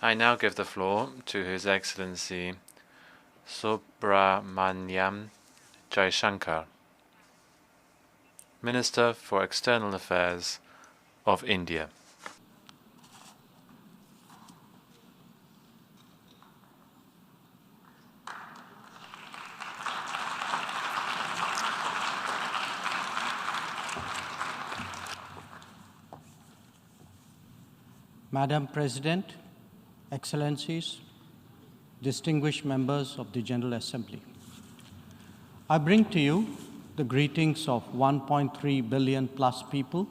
I now give the floor to His Excellency Subramaniam Jaishankar, Minister for External Affairs of India. Madam President, Excellencies, distinguished members of the General Assembly, I bring to you the greetings of 1.3 billion plus people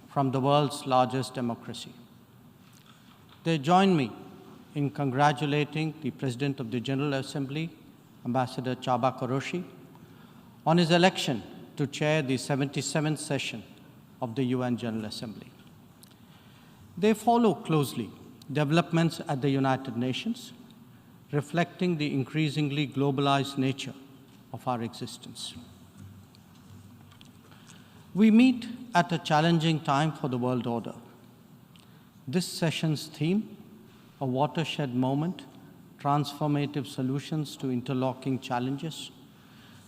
from the world's largest democracy. They join me in congratulating the President of the General Assembly, Ambassador Chaba Koroshi, on his election to chair the 77th session of the UN General Assembly. They follow closely developments at the United Nations, reflecting the increasingly globalized nature of our existence. We meet at a challenging time for the world order. This session's theme, a watershed moment, transformative solutions to interlocking challenges,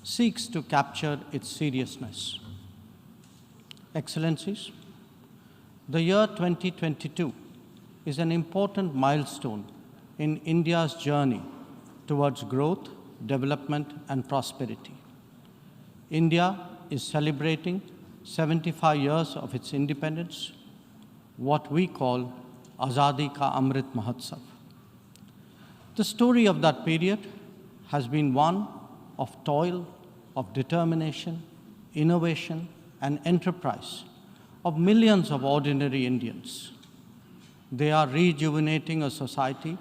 seeks to capture its seriousness. Excellencies, the year 2022 is an important milestone in India's journey towards growth, development, and prosperity. India is celebrating 75 years of its independence, what we call Azadi Ka Amrit Mahotsav. The story of that period has been one of toil, of determination, innovation, and enterprise of millions of ordinary Indians. They are rejuvenating a society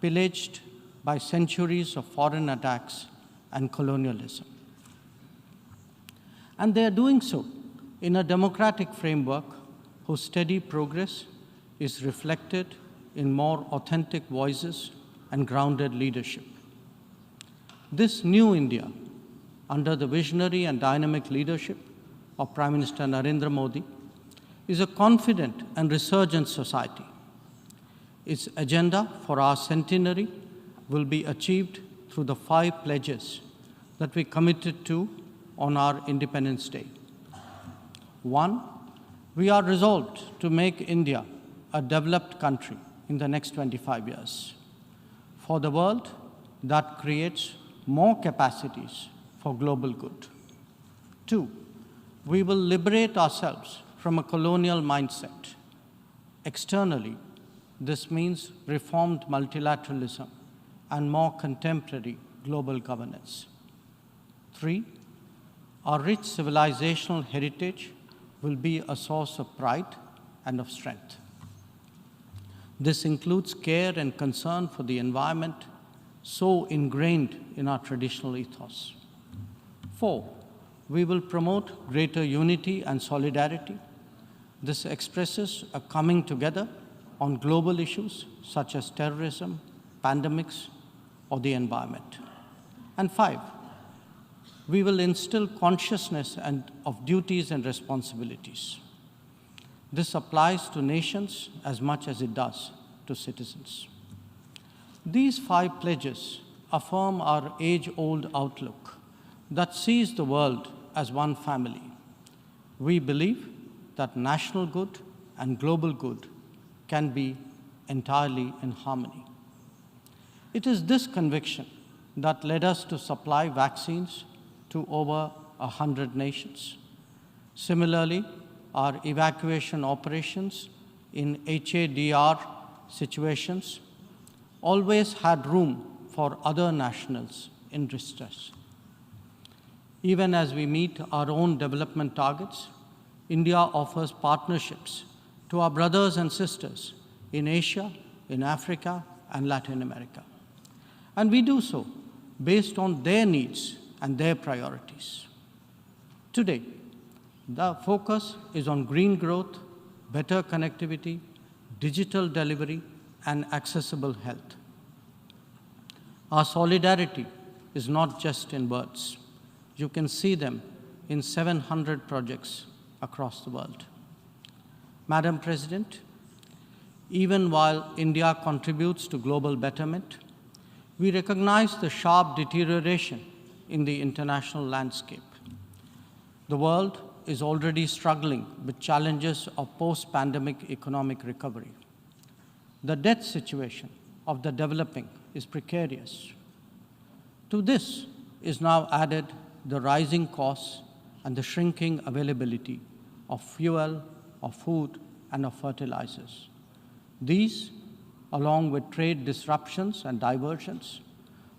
pillaged by centuries of foreign attacks and colonialism. And they are doing so in a democratic framework whose steady progress is reflected in more authentic voices and grounded leadership. This new India, under the visionary and dynamic leadership of Prime Minister Narendra Modi, is a confident and resurgent society. Its agenda for our centenary will be achieved through the 5 pledges that we committed to on our Independence Day. 1, we are resolved to make India a developed country in the next 25 years. For the world, that creates more capacities for global good. 2, we will liberate ourselves from a colonial mindset. Externally, this means reformed multilateralism and more contemporary global governance. 3, our rich civilizational heritage will be a source of pride and of strength. This includes care and concern for the environment, so ingrained in our traditional ethos. 4, we will promote greater unity and solidarity. This expresses a coming together on global issues such as terrorism, pandemics, or the environment. And 5, we will instill consciousness of duties and responsibilities. This applies to nations as much as it does to citizens. These 5 pledges affirm our age-old outlook that sees the world as one family. We believe that national good and global good can be entirely in harmony. It is this conviction that led us to supply vaccines to over 100 nations. Similarly, our evacuation operations in HADR situations always had room for other nationals in distress. Even as we meet our own development targets, India offers partnerships to our brothers and sisters in Asia, in Africa, and Latin America. And we do so based on their needs and their priorities. Today, the focus is on green growth, better connectivity, digital delivery, and accessible health. Our solidarity is not just in words. You can see them in 700 projects across the world. Madam President, Even while India contributes to global betterment, we recognize the sharp deterioration in the international landscape. The world is already struggling with challenges of post-pandemic economic recovery. The debt situation of the developing is precarious. To this is now added the rising costs and the shrinking availability of fuel, of food, and of fertilizers. These, along with trade disruptions and diversions,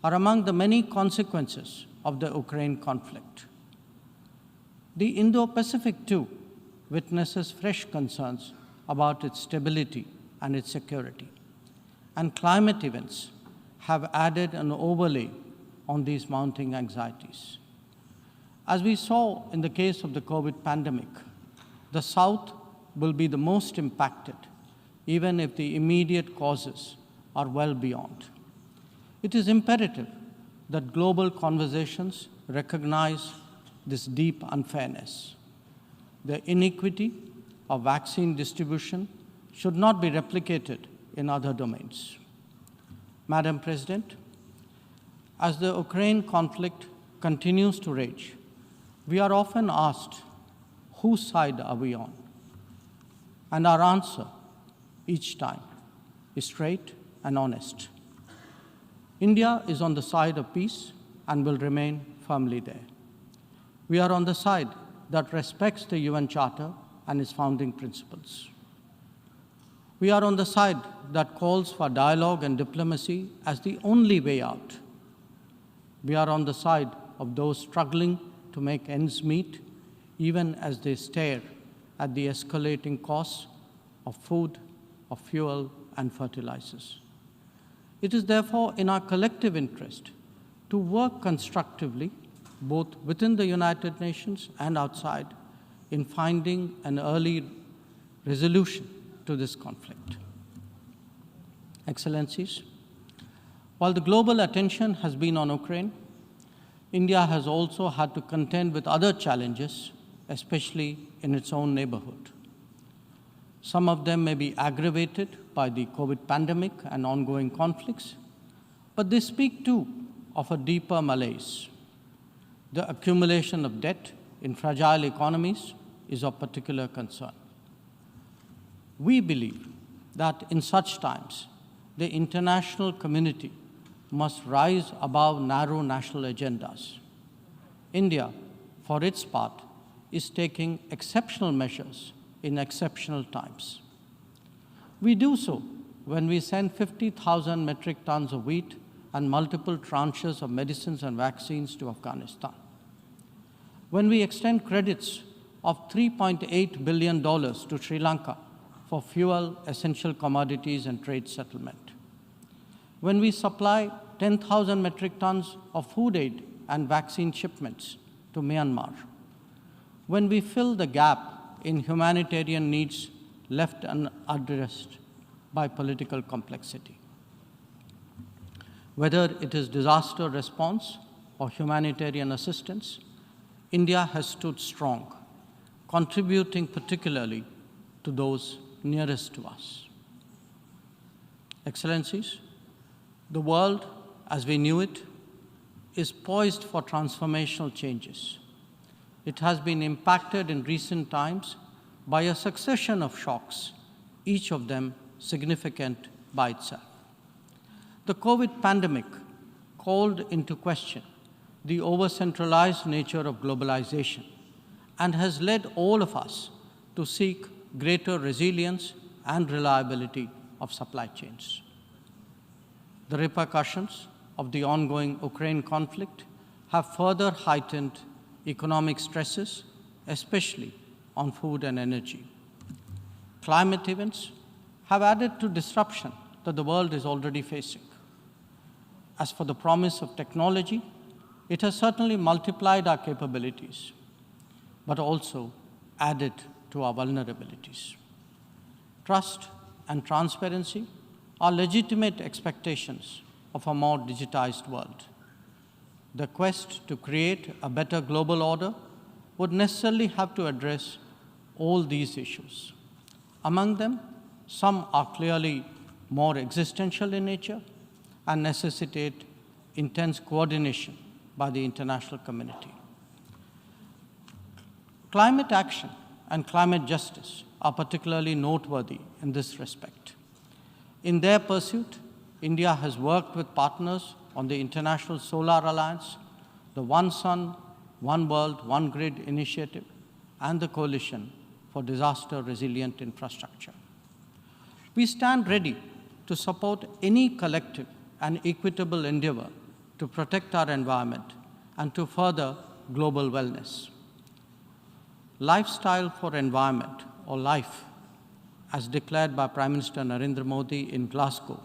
are among the many consequences of the Ukraine conflict. The Indo-Pacific, too, witnesses fresh concerns about its stability and its security. And climate events have added an overlay on these mounting anxieties. As we saw in the case of the COVID pandemic, the South will be the most impacted, even if the immediate causes are well beyond. It is imperative that global conversations recognize this deep unfairness. The inequity of vaccine distribution should not be replicated in other domains. Madam President, as the Ukraine conflict continues to rage, we are often asked, whose side are we on? And our answer each time is straight and honest. India is on the side of peace and will remain firmly there. We are on the side that respects the UN Charter and its founding principles. We are on the side that calls for dialogue and diplomacy as the only way out. We are on the side of those struggling to make ends meet, even as they stare at the escalating costs of food, of fuel, and fertilizers. It is therefore in our collective interest to work constructively, both within the United Nations and outside, in finding an early resolution to this conflict. Excellencies, while the global attention has been on Ukraine, India has also had to contend with other challenges, especially in its own neighborhood. Some of them may be aggravated by the COVID pandemic and ongoing conflicts, but they speak too of a deeper malaise. The accumulation of debt in fragile economies is of particular concern. We believe that in such times, the international community must rise above narrow national agendas. India, for its part, is taking exceptional measures in exceptional times. We do so when we send 50,000 metric tons of wheat and multiple tranches of medicines and vaccines to Afghanistan. When we extend credits of $3.8 billion to Sri Lanka for fuel, essential commodities, and trade settlement. When we supply 10,000 metric tons of food aid and vaccine shipments to Myanmar. When we fill the gap in humanitarian needs left unaddressed by political complexity. Whether it is disaster response or humanitarian assistance, India has stood strong, contributing particularly to those nearest to us. Excellencies, the world as we knew it is poised for transformational changes. It has been impacted in recent times by a succession of shocks, each of them significant by itself. The COVID pandemic called into question the over-centralized nature of globalization and has led all of us to seek greater resilience and reliability of supply chains. The repercussions of the ongoing Ukraine conflict have further heightened economic stresses, especially on food and energy. Climate events have added to disruption that the world is already facing. As for the promise of technology, it has certainly multiplied our capabilities, but also added to our vulnerabilities. Trust and transparency are legitimate expectations of a more digitized world. The quest to create a better global order would necessarily have to address all these issues. Among them, Some are clearly more existential in nature and necessitate intense coordination by the international community. Climate action and climate justice are particularly noteworthy in this respect. In their pursuit, India has worked with partners on the International Solar Alliance, the One Sun, One World, One Grid initiative, and the Coalition for Disaster Resilient Infrastructure. We stand ready to support any collective and equitable endeavor to protect our environment and to further global wellness. Lifestyle for Environment, or LIFE, as declared by Prime Minister Narendra Modi in Glasgow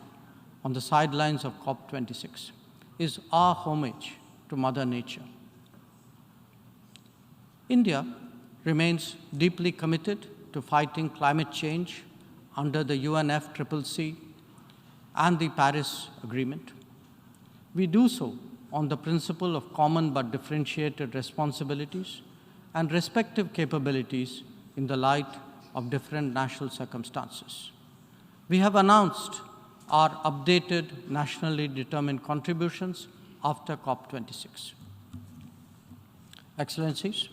on the sidelines of COP26, is our homage to Mother Nature. India remains deeply committed to fighting climate change under the UNFCCC and the Paris Agreement. We do so on the principle of common but differentiated responsibilities and respective capabilities in the light of different national circumstances. We have announced our updated nationally determined contributions after COP26. Excellencies,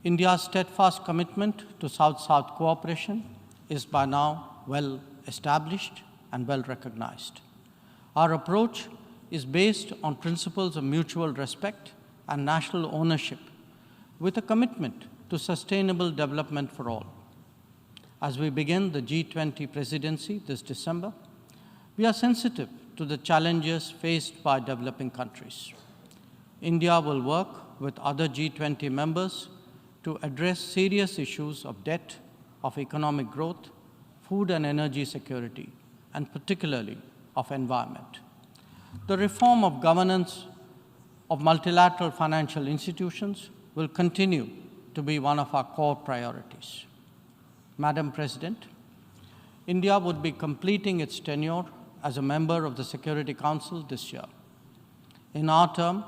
India's steadfast commitment to South-South cooperation is by now well established and well recognized. Our approach is based on principles of mutual respect and national ownership, with a commitment to sustainable development for all. As we begin the G20 presidency this December, we are sensitive to the challenges faced by developing countries. India will work with other G20 members to address serious issues of debt, of economic growth, food and energy security, and particularly of environment. The reform of governance of multilateral financial institutions will continue to be one of our core priorities. Madam President, India would be completing its tenure as a member of the Security Council this year. In our term,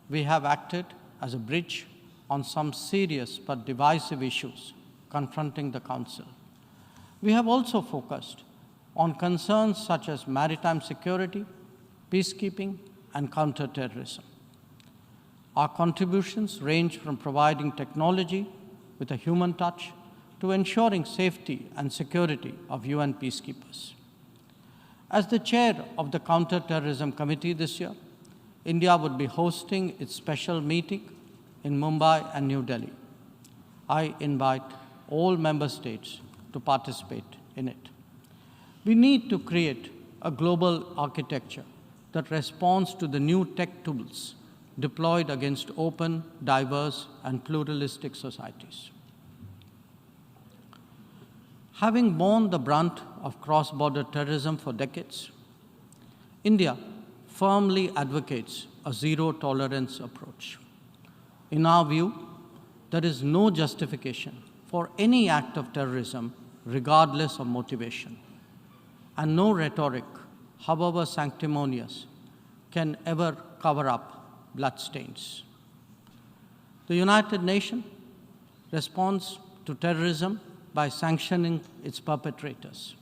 we have acted as a bridge on some serious but divisive issues confronting the Council. We have also focused on concerns such as maritime security, peacekeeping, and counterterrorism. Our contributions range from providing technology with a human touch to ensuring safety and security of UN peacekeepers. As the chair of the Counterterrorism Committee this year, India would be hosting its special meeting in Mumbai and New Delhi. I invite all member states to participate in it. We need to create a global architecture that responds to the new tech tools deployed against open, diverse, and pluralistic societies. Having borne the brunt of cross-border terrorism for decades, India firmly advocates a zero-tolerance approach. In our view, there is no justification for any act of terrorism regardless of motivation, and no rhetoric, however sanctimonious, can ever cover up bloodstains. The United Nations responds to terrorism by sanctioning its perpetrators.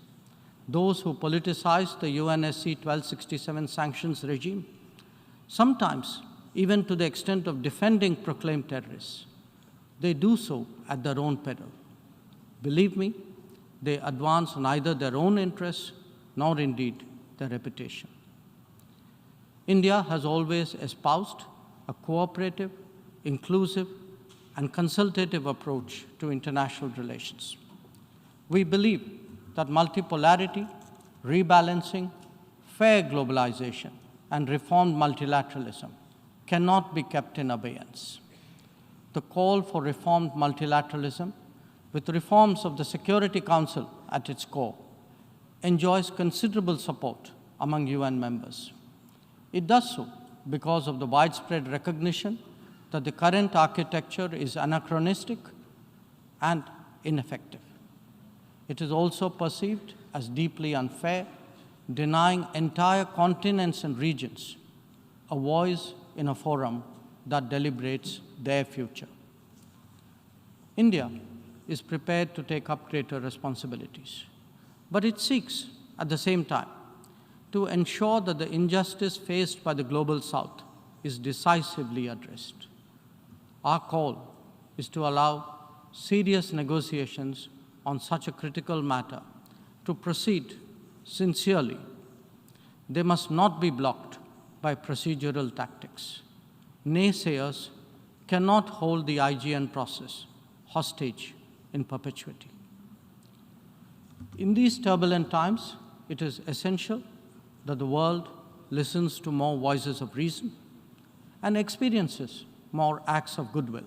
Those who politicize the UNSC 1267 sanctions regime, sometimes even to the extent of defending proclaimed terrorists, they do so at their own peril. Believe me, they advance neither their own interests nor indeed their reputation. India has always espoused a cooperative, inclusive, and consultative approach to international relations. We believe that multipolarity, rebalancing, fair globalization, and reformed multilateralism cannot be kept in abeyance. The call for reformed multilateralism, with reforms of the Security Council at its core, enjoys considerable support among UN members. It does so because of the widespread recognition that the current architecture is anachronistic and ineffective. It is also perceived as deeply unfair, denying entire continents and regions a voice in a forum that deliberates their future. India is prepared to take up greater responsibilities. but it seeks, at the same time, to ensure that the injustice faced by the Global South is decisively addressed. Our call is to allow serious negotiations on such a critical matter to proceed sincerely. They must not be blocked by procedural tactics. Naysayers cannot hold the IGN process hostage in perpetuity. In these turbulent times, it is essential that the world listens to more voices of reason and experiences more acts of goodwill.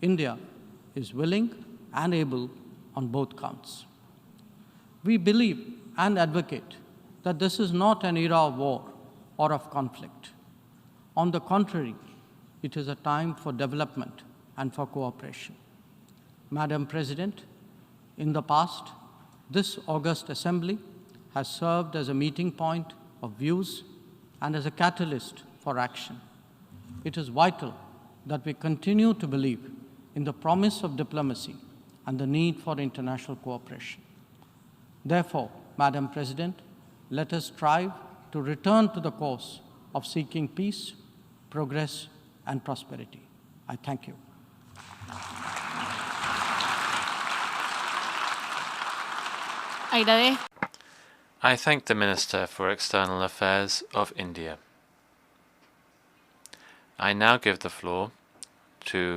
India is willing and able on both counts. We believe and advocate that this is not an era of war or of conflict. On the contrary, it is a time for development and for cooperation. Madam President, in the past, this august assembly has served as a meeting point of views and as a catalyst for action. It is vital that we continue to believe in the promise of diplomacy and the need for international cooperation. Therefore, Madam President, let us strive to return to the course of seeking peace, progress, and prosperity. I thank you. I thank the Minister for External Affairs of India. I now give the floor to